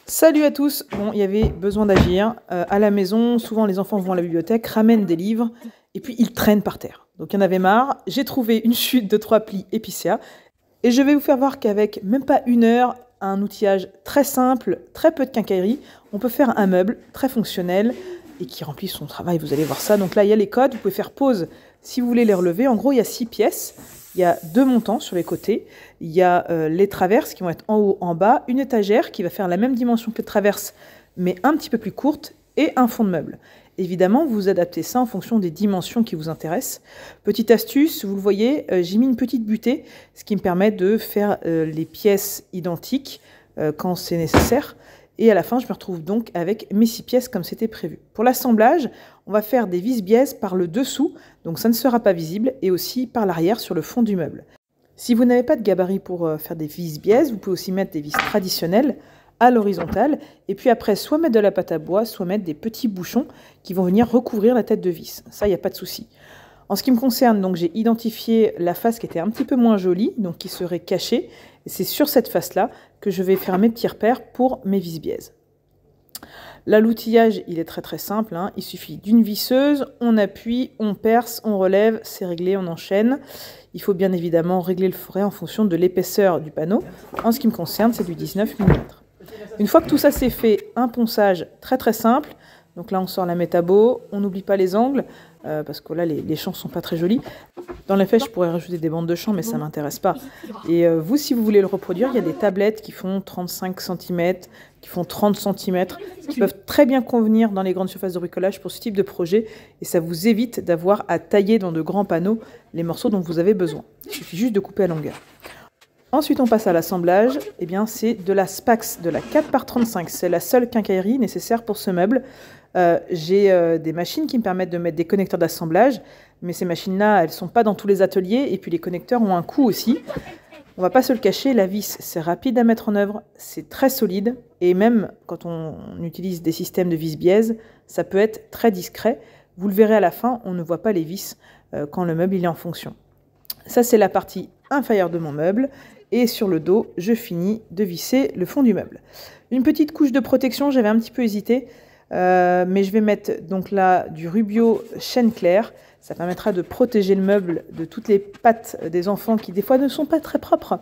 Salut à tous. Bon, il y avait besoin d'agir. À la maison, souvent les enfants vont à la bibliothèque, ramènent des livres et puis ils traînent par terre. Donc il y en avait marre. J'ai trouvé une chute de 3 plis Epicéa et je vais vous faire voir qu'avec même pas 1 heure, un outillage très simple, très peu de quincaillerie, on peut faire un meuble très fonctionnel et qui remplit son travail. Vous allez voir ça. Donc là, il y a les codes. Vous pouvez faire pause si vous voulez les relever. En gros, il y a 6 pièces. Il y a 2 montants sur les côtés, il y a les traverses qui vont être en haut, en bas, une étagère qui va faire la même dimension que les traverses, mais un petit peu plus courte, et un fond de meuble. Évidemment, vous adaptez ça en fonction des dimensions qui vous intéressent. Petite astuce, vous le voyez, j'ai mis une petite butée, ce qui me permet de faire les pièces identiques quand c'est nécessaire. Et à la fin, je me retrouve donc avec mes 6 pièces comme c'était prévu. Pour l'assemblage, on va faire des vis-biaises par le dessous, donc ça ne sera pas visible, et aussi par l'arrière sur le fond du meuble. Si vous n'avez pas de gabarit pour faire des vis-biaises, vous pouvez aussi mettre des vis traditionnelles à l'horizontale, et puis après, soit mettre de la pâte à bois, soit mettre des petits bouchons qui vont venir recouvrir la tête de vis. Ça, il n'y a pas de souci. En ce qui me concerne, donc j'ai identifié la face qui était un petit peu moins jolie, donc qui serait cachée. Et c'est sur cette face-là que je vais faire mes petits repères pour mes vis-biaises. Là, l'outillage, il est très très simple. Hein. Il suffit d'une visseuse, on appuie, on perce, on relève, c'est réglé, on enchaîne. Il faut bien évidemment régler le fourré en fonction de l'épaisseur du panneau. En ce qui me concerne, c'est du 19 mm. Une fois que tout ça c'est fait, un ponçage très très simple. Donc là, on sort la métabo, on n'oublie pas les angles, parce que là, les champs ne sont pas très jolis. Dans les faits, je pourrais rajouter des bandes de champs, mais ça ne m'intéresse pas. Et vous, si vous voulez le reproduire, il y a des tablettes qui font 35 cm, qui font 30 cm, qui peuvent très bien convenir dans les grandes surfaces de bricolage pour ce type de projet. Et ça vous évite d'avoir à tailler dans de grands panneaux les morceaux dont vous avez besoin. Il suffit juste de couper à longueur. Ensuite, on passe à l'assemblage. Eh bien, c'est de la Spax, de la 4x35. C'est la seule quincaillerie nécessaire pour ce meuble. J'ai des machines qui me permettent de mettre des connecteurs d'assemblage, mais ces machines-là, elles ne sont pas dans tous les ateliers, et puis les connecteurs ont un coût aussi. On ne va pas se le cacher, la vis, c'est rapide à mettre en œuvre, c'est très solide, et même quand on utilise des systèmes de vis-biaise, ça peut être très discret. Vous le verrez à la fin, on ne voit pas les vis quand le meuble il est en fonction. Ça, c'est la partie inférieure de mon meuble. Et sur le dos, je finis de visser le fond du meuble. Une petite couche de protection, j'avais un petit peu hésité, mais je vais mettre donc là du Rubio chêne clair. Ça permettra de protéger le meuble de toutes les pattes des enfants qui des fois ne sont pas très propres.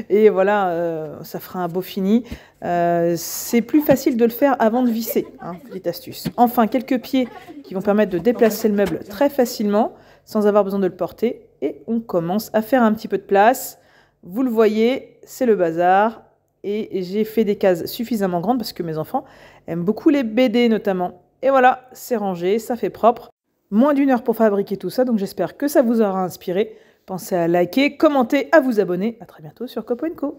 Et voilà, ça fera un beau fini. C'est plus facile de le faire avant de visser, hein, petite astuce. Enfin, quelques pieds qui vont permettre de déplacer le meuble très facilement, sans avoir besoin de le porter. Et on commence à faire un petit peu de place. Vous le voyez, c'est le bazar. Et j'ai fait des cases suffisamment grandes parce que mes enfants aiment beaucoup les BD notamment. Et voilà, c'est rangé, ça fait propre. Moins d'1 heure pour fabriquer tout ça, donc j'espère que ça vous aura inspiré. Pensez à liker, commenter, à vous abonner. À très bientôt sur Copo & Co.